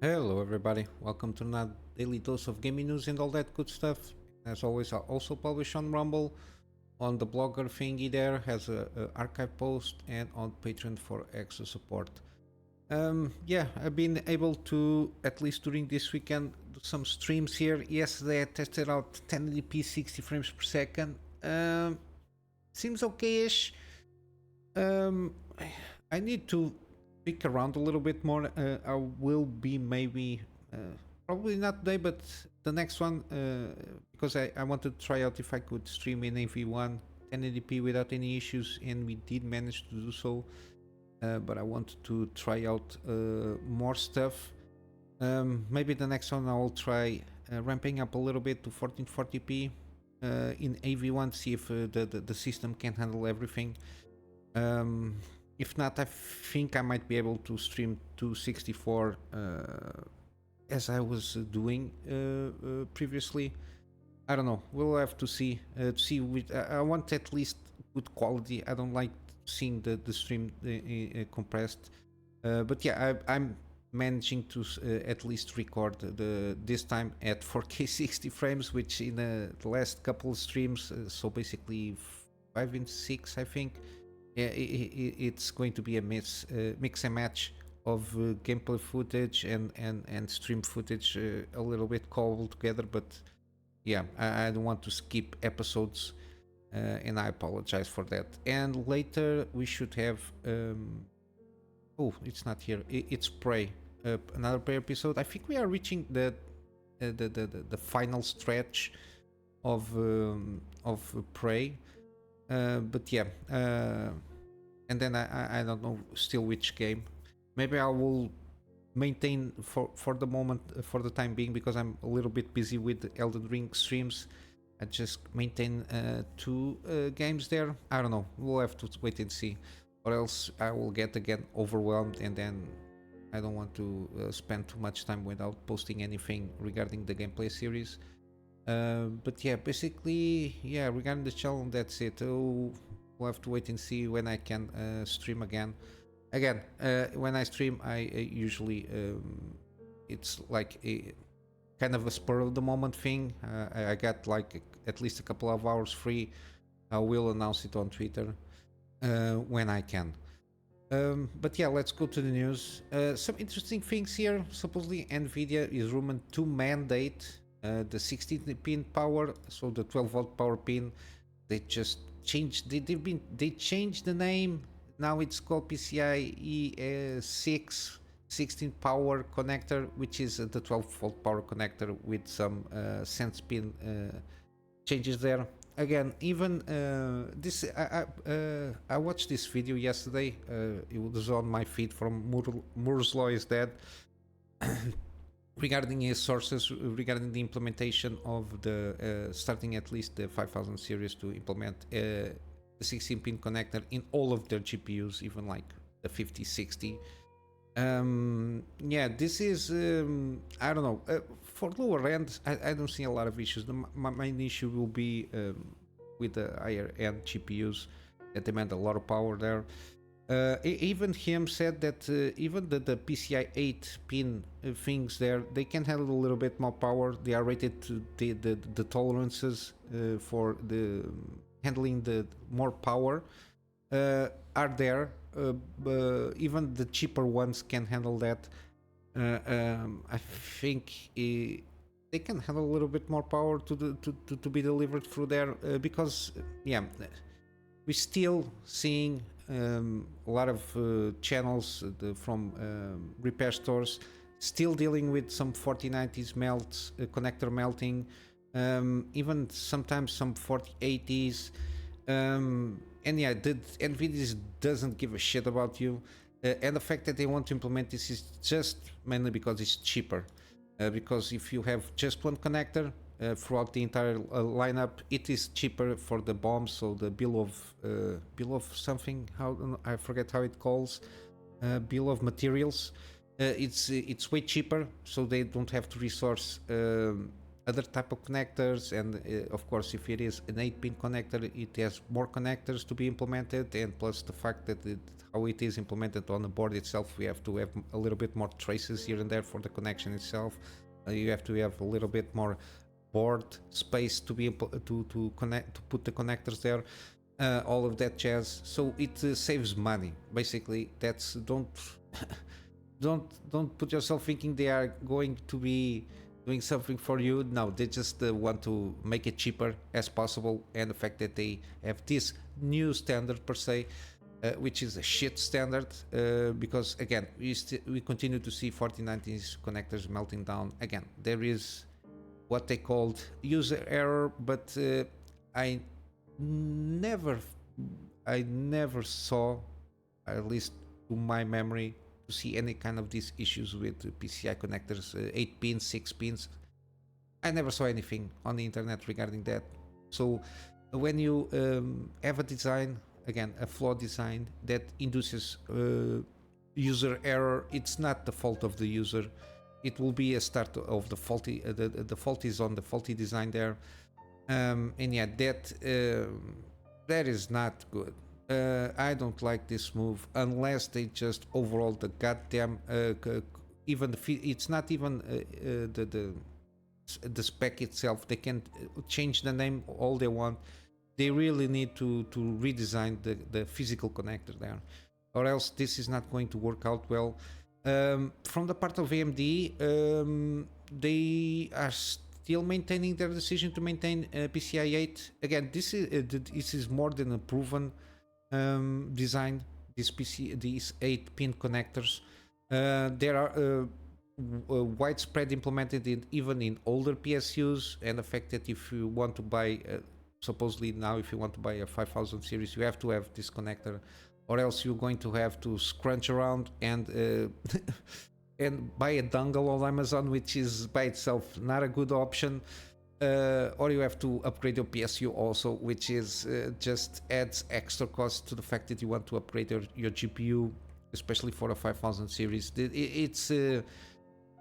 Hello everybody, welcome to another daily dose of gaming news and all that good stuff. As always, I also publish on Rumble, on the blogger thingy there, has a archive post, and on Patreon for extra support. Yeah, I've been able to, at least during this weekend, do some streams here. Yesterday I tested out 1080p 60 frames per second. Seems okay-ish. Um, I need to pick around a little bit more. I will be maybe, probably not today, but the next one, because I wanted to try out if I could stream in AV1 1080p without any issues, and we did manage to do so. But I wanted to try out more stuff. Maybe the next one I will try ramping up a little bit to 1440p in AV1, see if the system can handle everything. If not, I think I might be able to stream 264 as I was doing previously. I don't know. We'll have to see. I want at least good quality. I don't like seeing the stream compressed. But yeah, I'm managing to at least record this time at 4K 60 frames, which in the last couple of streams, so basically 5 and 6, I think. Yeah, it's going to be a mix and match of gameplay footage and stream footage, a little bit cobbled together. But yeah, I don't want to skip episodes, and I apologize for that. And later we should have oh, it's not here. It's Prey, another Prey episode. I think we are reaching the final stretch of Prey. But yeah, and then I don't know still which game. Maybe I will maintain for the moment, for the time being, because I'm a little bit busy with the Elden Ring streams. I just maintain two games there. I don't know. We'll have to wait and see, or else I will get again overwhelmed, and then I don't want to spend too much time without posting anything regarding the gameplay series. But yeah, basically, yeah, regarding the channel, that's it. We'll have to wait and see when I can stream again. Again, when I stream, I usually, it's like a kind of a spur of the moment thing. I got like at least a couple of hours free. I will announce it on Twitter when I can. But yeah, let's go to the news. Some interesting things here. Supposedly, NVIDIA is rumored to mandate the 16-pin power, so the 12-volt power pin. They just changed. They changed the name. Now it's called PCIe 6 16 power connector, which is the 12-volt power connector with some sense pin changes there. Again, even this, I watched this video yesterday. It was on my feed from Moore's Law is Dead. Regarding his sources, regarding the implementation of the starting at least the 5000 series to implement the 16-pin connector in all of their GPUs, even like the 5060. Yeah, this is I don't know, for lower end I don't see a lot of issues. My main issue will be with the higher end GPUs that demand a lot of power there. Even him said that even the PCI 8 pin things there, they can handle a little bit more power. They are rated to the tolerances for the handling the more power are there. Even the cheaper ones can handle that. I think they can handle a little bit more power to be delivered through there, because yeah, we're still seeing a lot of channels from repair stores still dealing with some 4090s melts, connector melting, even sometimes some 4080s. And yeah, NVIDIA doesn't give a shit about you. And the fact that they want to implement this is just mainly because it's cheaper. Because if you have just one connector throughout the entire lineup, it is cheaper for the BOM, so the bill of something. How I forget how it calls, bill of materials. It's way cheaper, so they don't have to resource other type of connectors, and of course if it is an 8-pin connector, it has more connectors to be implemented, and plus the fact that how it is implemented on the board itself, we have to have a little bit more traces here and there for the connection itself. You have to have a little bit more board space to be able to connect, to put the connectors there, all of that jazz. So it saves money basically. That's don't don't put yourself thinking they are going to be doing something for you. No, they just want to make it cheaper as possible, and the fact that they have this new standard per se, which is a shit standard, because again we continue to see 4090s connectors melting down. Again, there is what they called user error, but I never saw, at least to my memory, to see any kind of these issues with PCI connectors, 8 pins, 6 pins. I never saw anything on the internet regarding that. So when you have a design, again a flawed design that induces user error, it's not the fault of the user. It will be a start of the faulty, the fault is on the faulty design there. And yeah, that is not good. I don't like this move unless they just overhaul the goddamn even it's not even the spec itself. They can change the name all they want. They really need to redesign the physical connector there, or else this is not going to work out well. From the part of AMD, they are still maintaining their decision to maintain PCIe 8. Again, this is more than a proven design. These 8-pin connectors, there are widespread implemented even in older PSUs, and the fact that if you want to buy, supposedly now if you want to buy a 5000 series, you have to have this connector, or else you're going to have to scrunch around and and buy a dongle on Amazon, which is by itself not a good option. Or you have to upgrade your PSU also, which is just adds extra cost to the fact that you want to upgrade your GPU, especially for a 5000 series. It's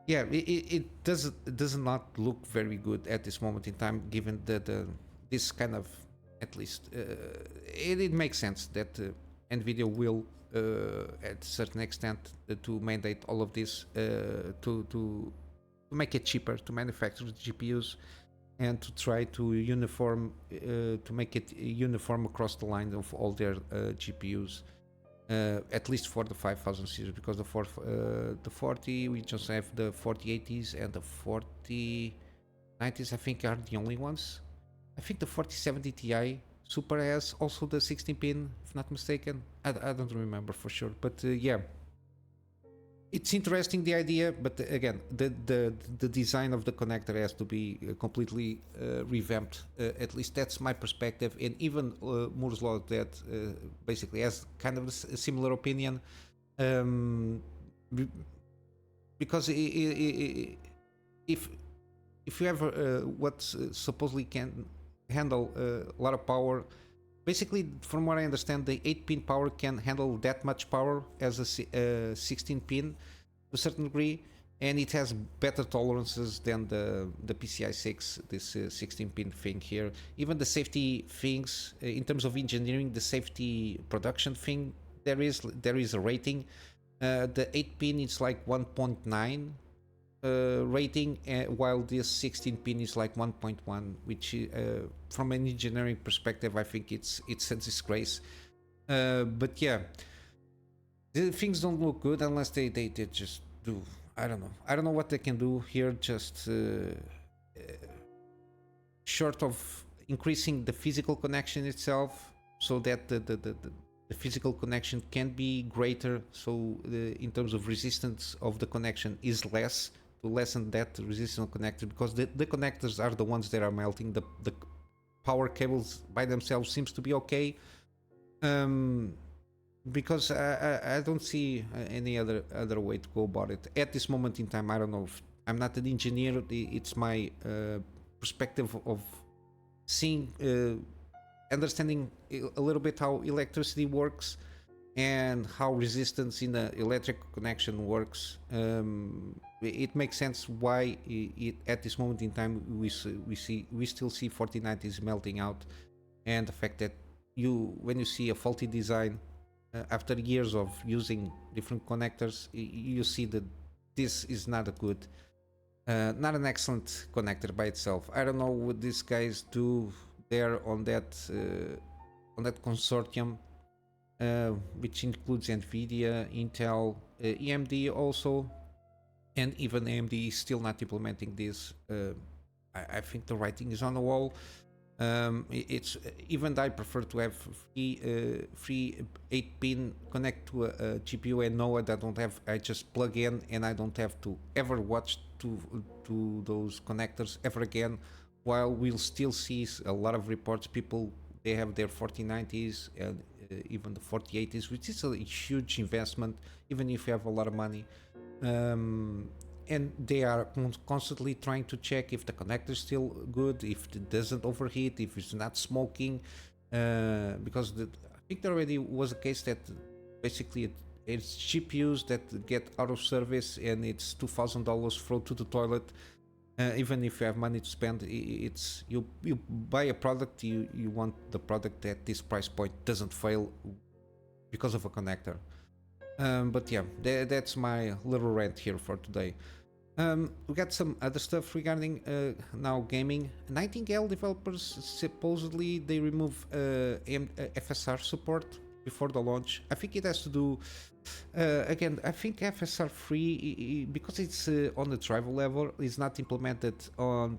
yeah, it does not look very good at this moment in time, given that this kind of, at least it makes sense that NVIDIA will at a certain extent to mandate all of this to make it cheaper to manufacture the GPUs, and to try to to make it uniform across the line of all their GPUs, at least for the 5000 series, because the 40, we just have the 4080s and the 4090s, I think, are the only ones. I think the 4070 Ti Super has also the 16-pin, if not mistaken. I don't remember for sure, but yeah, it's interesting, the idea, but again, the design of the connector has to be completely revamped. At least that's my perspective, and even Moore's Law that basically has kind of a similar opinion, because if you have what supposedly can handle a lot of power. Basically, from what I understand, the 8-pin power can handle that much power as a 16-pin to a certain degree, and it has better tolerances than the PCI 6, this 16-pin thing here. Even the safety things, in terms of engineering, the safety production thing, there is a rating. The 8-pin is like 1.9 rating, while this 16-pin is like 1.1, which from an engineering perspective, I think it's a disgrace. But yeah, the things don't look good unless they just do. I don't know what they can do here, just short of increasing the physical connection itself, so that the physical connection can be greater, so in terms of resistance of the connection is less, to lessen that resistance connector, because the connectors are the ones that are melting. The power cables by themselves seems to be okay, because I don't see any other way to go about it at this moment in time. I don't know, if I'm not an engineer, it's my perspective of seeing, understanding a little bit how electricity works and how resistance in the electric connection works. it makes sense why at this moment in time we still see 4090s melting out, and the fact that when you see a faulty design after years of using different connectors, you see that this is not a good, not an excellent connector by itself. I don't know what these guys do there on that consortium, which includes NVIDIA, Intel, AMD also, and even AMD is still not implementing this. I think the writing is on the wall. It's even I prefer to have free 8-pin connect to a GPU and know that I just plug in and I don't have to ever watch to those connectors ever again. While we'll still see a lot of reports, people they have their 4090s and even the 4080s, which is a huge investment even if you have a lot of money. And they are constantly trying to check if the connector is still good, if it doesn't overheat, if it's not smoking, because I think there already was a case that basically it's GPUs that get out of service and it's $2,000 thrown to the toilet. Even if you have money to spend, it's you buy a product, you want the product at this price point doesn't fail because of a connector. But yeah, that's my little rant here for today. We got some other stuff regarding now gaming. Nightingale developers supposedly they remove FSR support before the launch. I think it has to do again. I think FSR3 because it's on the driver level is not implemented on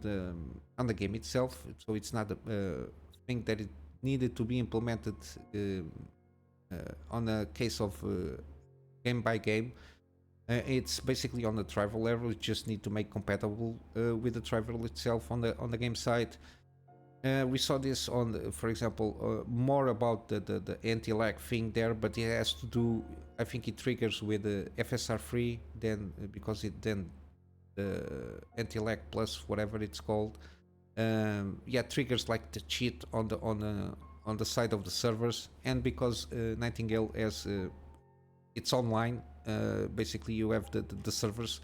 the game itself, so it's not a thing that it needed to be implemented on a case of game by game. It's basically on the driver level. You just need to make compatible with the driver itself on the game side. We saw this on, for example, more about the anti-lag thing there, but it has to do. I think it triggers with the FSR3 then because it then the anti-lag plus whatever it's called. Yeah, triggers like the cheat on the side of the servers, and because Nightingale has it's online. Basically, you have the servers,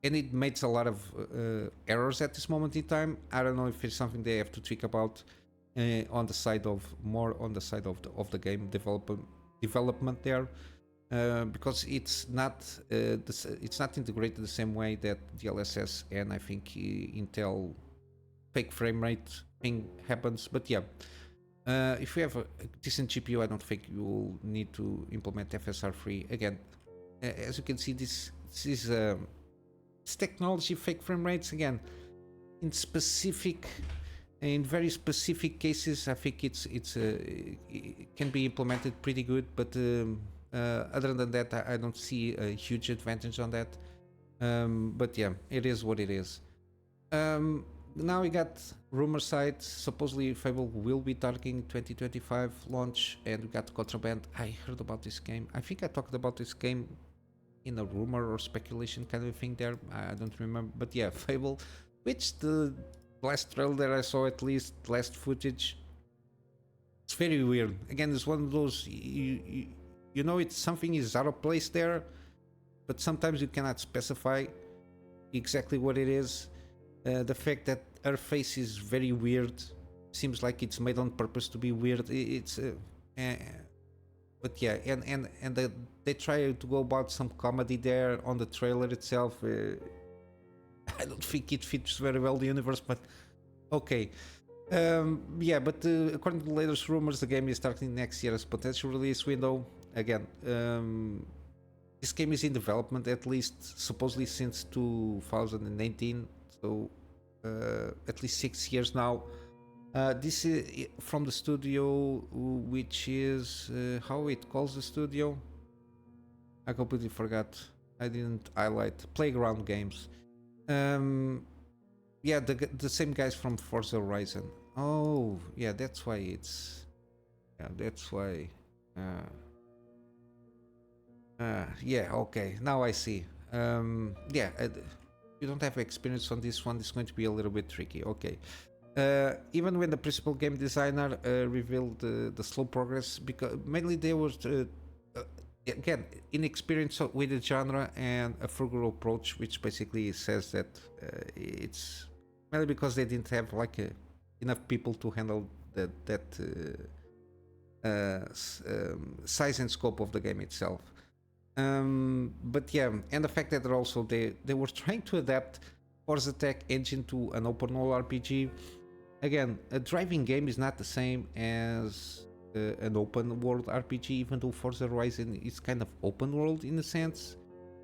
and it makes a lot of errors at this moment in time. I don't know if it's something they have to tweak about on the side of the game development there, because it's not integrated the same way that DLSS and I think Intel fake frame rate thing happens. But yeah. If you have a decent GPU, I don't think you will need to implement FSR3 again. As you can see, this is technology fake frame rates again. In very specific cases, I think it can be implemented pretty good. But other than that, I don't see a huge advantage on that. But yeah, it is what it is. Now we got rumor sites. Supposedly Fable will be targeting 2025 launch, and we got Contraband. I heard about this game. I think I talked about this game in a rumor or speculation kind of thing there. I don't remember, but yeah, Fable, which the last trailer that I saw, at least last footage, it's very weird. Again, it's one of those you know it's something is out of place there, but sometimes you cannot specify exactly what it is. The fact that her face is very weird, seems like it's made on purpose to be weird. But yeah, and they try to go about some comedy there on the trailer itself. I don't think it fits very well the universe, but okay. Yeah, but according to the latest rumors, the game is starting next year's potential release window. Again, this game is in development at least supposedly since 2018. So at least 6 years now. This is from the studio, which is how it calls the studio. I completely forgot. I didn't highlight. Playground Games. Yeah, the same guys from Forza Horizon. Oh, yeah, that's why it's. Yeah, that's why. Yeah, okay. Now I see. Yeah. You don't have experience on this one, it's going to be a little bit tricky. Okay. Even when the principal game designer revealed the slow progress, because mainly they were again, inexperience with the genre and a frugal approach, which basically says that it's mainly because they didn't have like enough people to handle size and scope of the game itself. But yeah, and the fact that they were trying to adapt Forza Tech engine to an open world RPG. Again, a driving game is not the same as an open world RPG, even though Forza Horizon is kind of open world in a sense.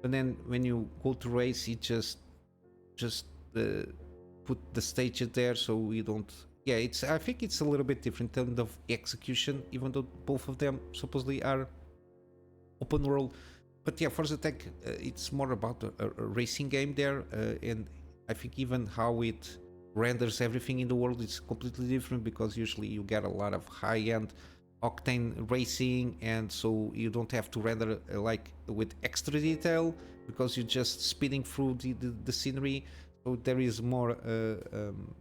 But then when you go to race, it just put the stages there, so you don't. Yeah, I think it's a little bit different in terms of execution, even though both of them supposedly are open world. But yeah, Forza Tech, it's more about a racing game there, and I think even how it renders everything in the world is completely different, because usually you get a lot of high-end octane racing, and so you don't have to render like with extra detail, because you're just speeding through the scenery. So there is more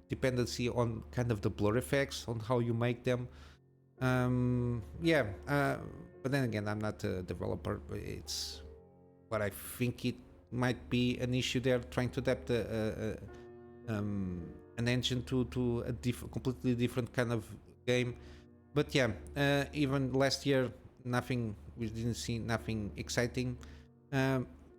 dependency on kind of the blur effects on how you make them. But then again, I'm not a developer. It's what I think it might be an issue there, trying to adapt an engine to a completely different kind of game. But yeah, even last year, we didn't see nothing exciting.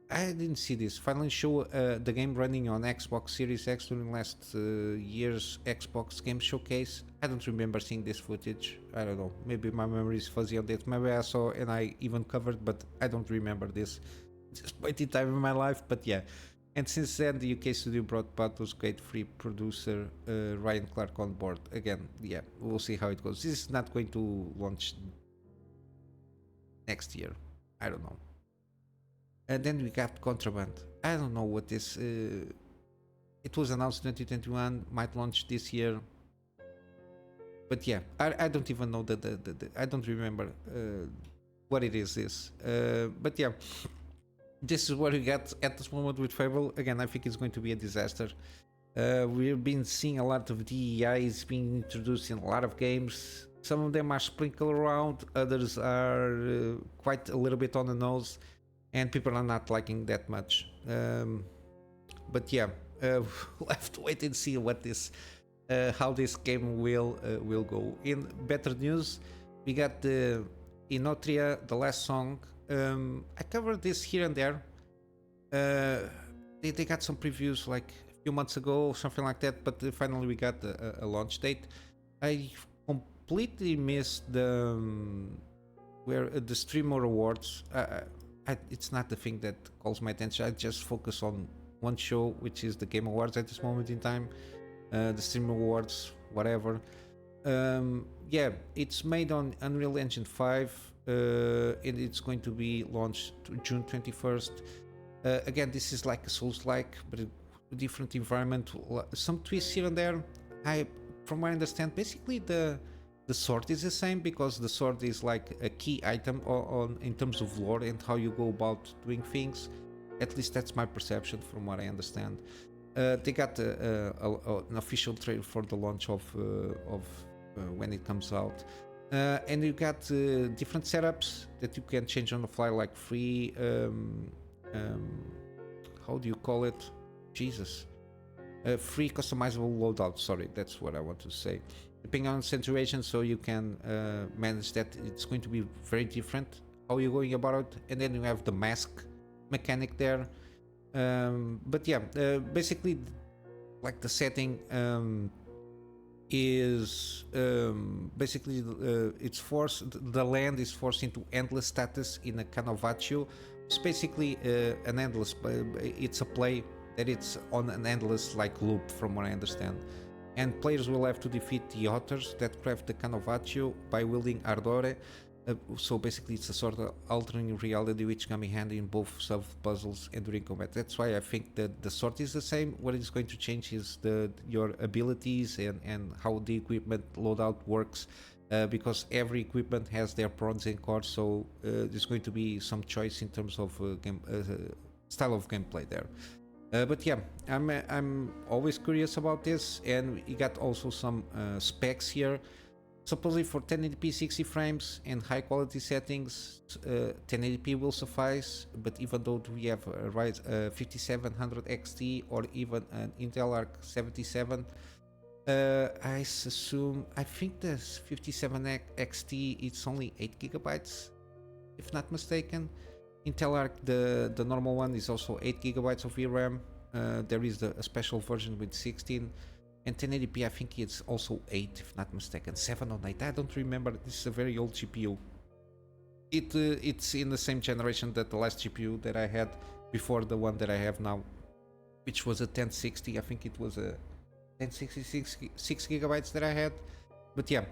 I didn't see this. Finally show the game running on Xbox Series X during last year's Xbox Game Showcase. I don't remember seeing this footage. I don't know. Maybe my memory is fuzzy on this. Maybe I saw and I even covered, but I don't remember this. Just point in time in my life, but yeah. And since then, the UK studio brought Baldur's Gate 3 producer Ryan Clark on board. Again, yeah, we'll see how it goes. This is not going to launch next year. I don't know. And then we got Contraband. I don't know what this. It was announced 2021, might launch this year. But yeah, I don't even know I don't remember what it is. But yeah, this is what we got at this moment with Fable. Again, I think it's going to be a disaster. We've been seeing a lot of DEIs being introduced in a lot of games. Some of them are sprinkled around, others are quite a little bit on the nose, and people are not liking that much. But yeah, we'll have to wait and see what how this game will go. In better news, we got the Enotria, the last song. I covered this here and there. They got some previews like a few months ago, something like that, but finally we got a launch date. I completely missed the streamer awards. It's not the thing that calls my attention. I just focus on one show, which is the Game Awards at this moment in time. The Stream Awards, whatever. Yeah, it's made on Unreal Engine 5, and it's going to be launched June 21st. Again, this is like a Souls-like, but a different environment. Some twists here and there. From what I understand, basically the sword is the same, because the sword is like a key item in terms of lore and how you go about doing things. At least that's my perception from what I understand. They got an official trailer for the launch of when it comes out, and you got different setups that you can change on the fly, like free how do you call it? Jesus. Free customizable loadout. Sorry, that's what I want to say. Depending on situation, so you can manage that. It's going to be very different how you're going about it. And then you have the mask mechanic there. But yeah, basically, like the setting is basically it's forced. The land is forced into endless status in a kind of vacuum. It's basically an endless. It's a play that it's on an endless like loop, from what I understand. And players will have to defeat the otters that craft the Canovatio by wielding Ardore. So basically it's a sort of altering reality which can be handy in both sub-puzzles and during combat. That's why I think that the sword is the same. What is going to change is your abilities and how the equipment loadout works. Because every equipment has their pros and cons, so there's going to be some choice in terms of style of gameplay there. But yeah, I'm always curious about this, and you got also some specs here. Supposedly for 1080p 60 frames and high quality settings, 1080p will suffice, but even though we have a Ryzen 5700 XT or even an Intel Arc 77, I think the 57 XT it's only 8 gigabytes, if not mistaken. Intel Arc, the normal one, is also 8 gigabytes of VRAM. There is a special version with 16. And 1080p, I think it's also 8, if not mistaken. 7 or 8, I don't remember. This is a very old GPU. It's in the same generation that the last GPU that I had before the one that I have now, which was a 1060. I think it was a 1066 6 gigabytes that I had. But yeah,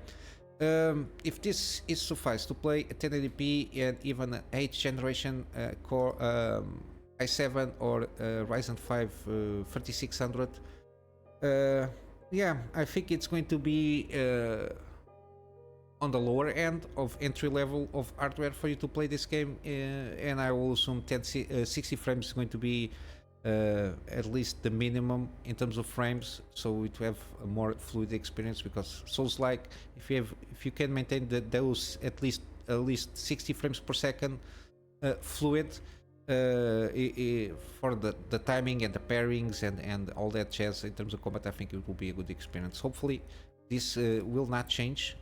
if this is suffice to play a 1080p and even an 8th generation Core i7 or Ryzen 5 3600, yeah, I think it's going to be on the lower end of entry level of hardware for you to play this game, and I will assume 60 frames is going to be at least the minimum in terms of frames, so it will have a more fluid experience. Because Souls-like, if you can maintain those at least 60 frames per second fluid, for the timing and the pairings and all that jazz in terms of combat, I think it will be a good experience. Hopefully this will not change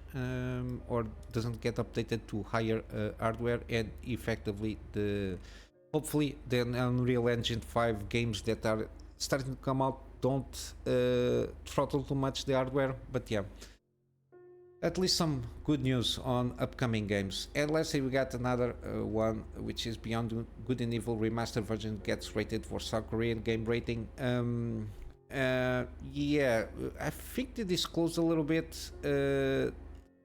or doesn't get updated to higher hardware, and effectively hopefully the Unreal Engine 5 games that are starting to come out don't throttle too much the hardware. But yeah, at least some good news on upcoming games. And let's say we got another one, which is Beyond Good and Evil Remaster version gets rated for South Korean game rating. Yeah, I think they disclosed a little bit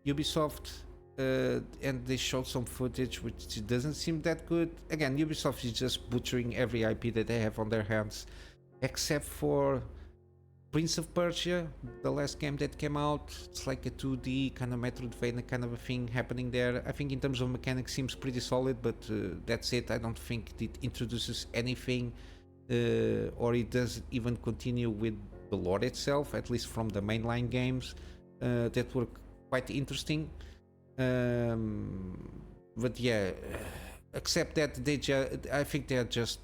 Ubisoft, and they showed some footage which doesn't seem that good. Again, Ubisoft is just butchering every IP that they have on their hands, except for Prince of Persia, the last game that came out. It's like a 2D kind of Metroidvania kind of a thing happening there. I think in terms of mechanics seems pretty solid, but that's it. I don't think it introduces anything, or it does even continue with the lore itself, at least from the mainline games that were quite interesting. But yeah, except that I think they're just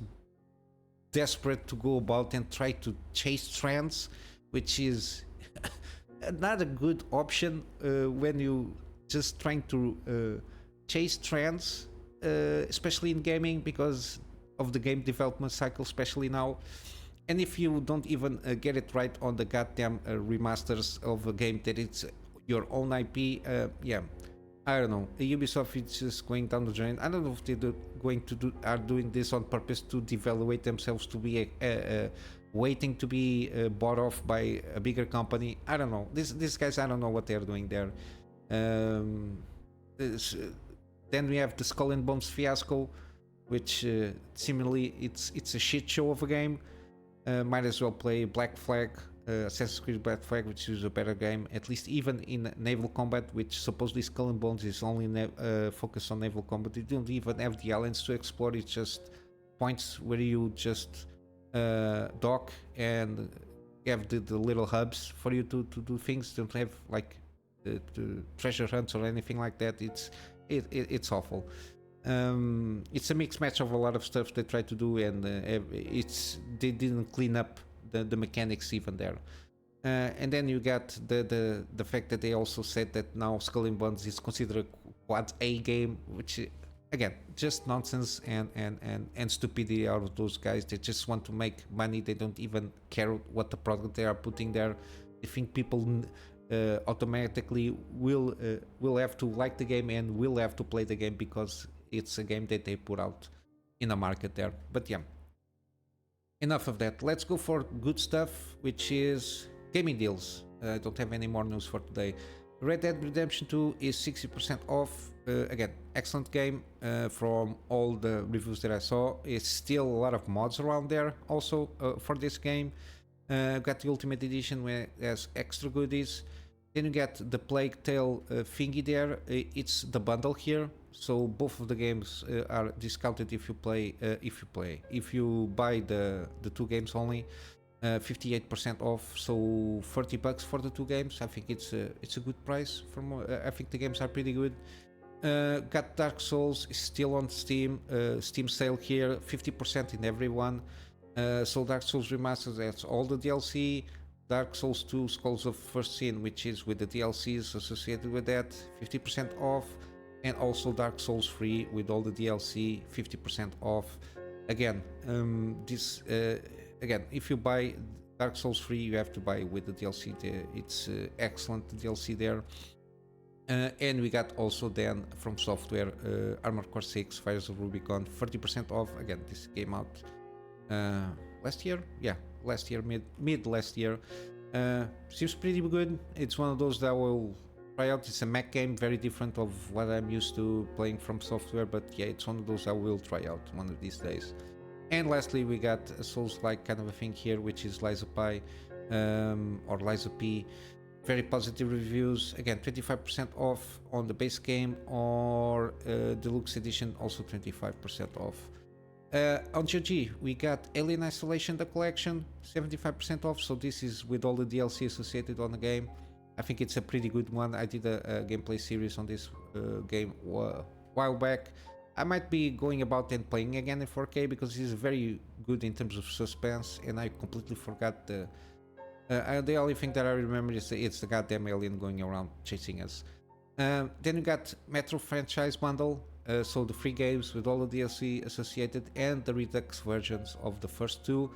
desperate to go about and try to chase trends, which is not a good option when you just trying to chase trends, especially in gaming, because of the game development cycle, especially now. And if you don't even get it right on the goddamn remasters of a game that it's your own IP, yeah, I don't know. Ubisoft is just going down the drain. I don't know if they are doing this on purpose to devaluate themselves, to be waiting to be bought off by a bigger company. I don't know. These guys, I don't know what they're doing there. Then we have the Skull and Bones fiasco, which seemingly it's a shit show of a game. Might as well play Black Flag, Assassin's Creed Black Flag, which is a better game, at least even in naval combat, which supposedly Skull and Bones is only focused on naval combat. You don't even have the islands to explore. It's just points where you just dock and have the little hubs for you to do things. Don't have like the treasure hunts or anything like that. It's awful. It's a mixed match of a lot of stuff they try to do, and they didn't clean up the mechanics even there. And then you got the fact that they also said that now Skull and Bones is considered a quad A game, which again, just nonsense and stupidity out of those guys. They just want to make money. They don't even care what the product they are putting there. They think people automatically will have to like the game and will have to play the game because it's a game that they put out in the market there. But yeah, enough of that. Let's go for good stuff, which is gaming deals. I don't have any more news for today. Red Dead Redemption 2 is 60% off. Again, excellent game from all the reviews that I saw. It's still a lot of mods around there also for this game. Got the Ultimate Edition where it has extra goodies. Then you get the Plague Tale thingy there. It's the bundle here, so both of the games are discounted if you buy the two games only. 58% off, so $30 for the two games. I think it's a good price. I think the games are pretty good. Got Dark Souls is still on Steam. Steam sale here, 50% in every one. So Dark Souls Remaster, that's all the DLC. Dark Souls 2 Skulls of First Sin, which is with the DLCs associated with that, 50% off. And also Dark Souls 3 with all the DLC, 50% off. Again, again, if you buy Dark Souls 3, you have to buy with the DLC. It's excellent, the DLC there. And we got also then from software Armored Core 6 Fires of Rubicon, 30% off. Again, this came out last year. Yeah, last year, mid last year. Seems pretty good. It's one of those that I will try out. It's a Mac game, very different of what I'm used to playing from software, but yeah, it's one of those I will try out one of these days. And lastly, we got a Souls-like kind of a thing here, which is Lies of Pi, or Lies of P. Very positive reviews. Again, 25% off on the base game, or Deluxe Edition, also 25% off. On GOG, we got Alien Isolation, the collection, 75% off. So this is with all the DLC associated on the game. I think it's a pretty good one. I did a gameplay series on this game a while back. I might be going about and playing again in 4K because it's very good in terms of suspense, and I completely forgot the only thing that I remember is it's the goddamn alien going around chasing us. Then we got Metro franchise bundle, so the free games with all the DLC associated and the Redux versions of the first two,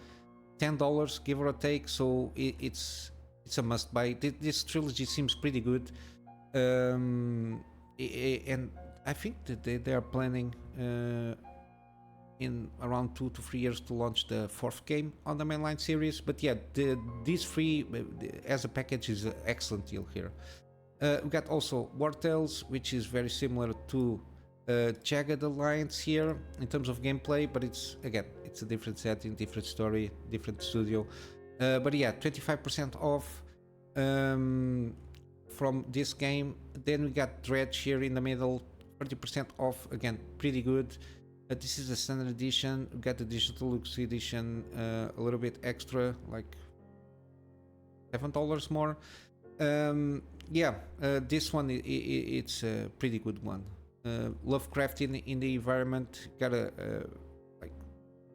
$10 give or take. So it's a must buy. This trilogy seems pretty good, and I think that they are planning in around 2 to 3 years to launch the fourth game on the mainline series. But yeah, these three as a package is an excellent deal here. We got also Wartales, which is very similar to Jagged Alliance here in terms of gameplay, but it's a different setting, different story, different studio. But yeah, 25% off from this game. Then we got Dredge here in the middle, 30% off, again, pretty good. This is the standard edition. We got the digital deluxe edition, a little bit extra, like $7 more. This one, it's a pretty good one. Lovecraftian in the environment, got a like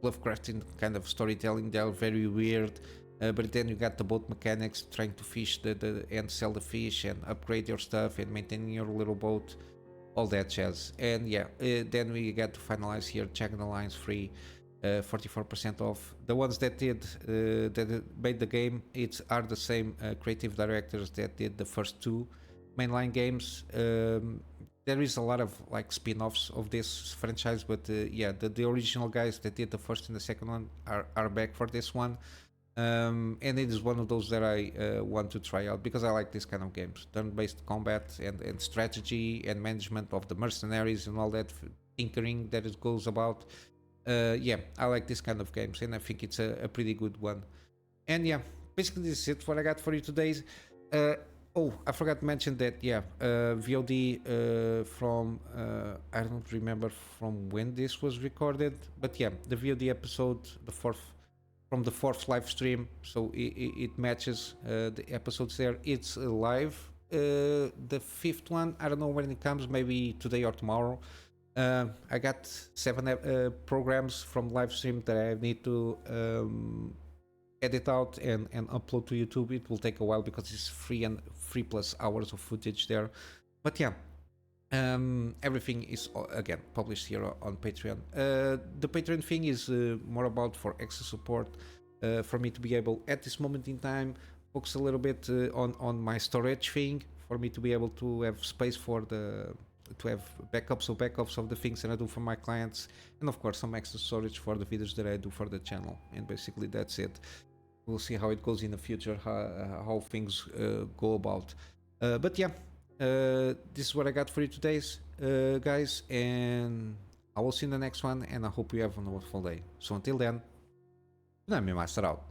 Lovecraftian kind of storytelling. They're very weird, but then you got the boat mechanics, trying to fish and sell the fish and upgrade your stuff and maintaining your little boat, all that jazz. And yeah, then we got to finalize here Jagged Alliance 3, 44% off. The ones that made the game, are the same creative directors that did the first two mainline games. There is a lot of like spin-offs of this franchise, but yeah, the original guys that did the first and the second one are back for this one. And it is one of those that I want to try out because I like this kind of games, turn-based combat and strategy and management of the mercenaries and all that tinkering that it goes about. Yeah, I like this kind of games, and I think it's a pretty good one. And yeah, basically this is it what I got for you today. Oh, I forgot to mention that, yeah, VOD from, I don't remember from when this was recorded, but yeah, the VOD episode, from the fourth live stream, so it matches the episodes there. It's live. The fifth one, I don't know when it comes, maybe today or tomorrow. I got 7 programs from live stream that I need to edit out and upload to YouTube. It will take a while because it's 3+ hours of footage there. But yeah, everything is again published here on Patreon. The Patreon thing is more about for extra support, for me to be able at this moment in time focus a little bit on my storage thing, for me to be able to have space to have backups of the things that I do for my clients, and of course some extra storage for the videos that I do for the channel. And basically that's it. We'll see how it goes in the future, how things go about. But yeah, this is what I got for you today, guys, and I will see you in the next one, and I hope you have a wonderful day. So until then, Kunamy Master out.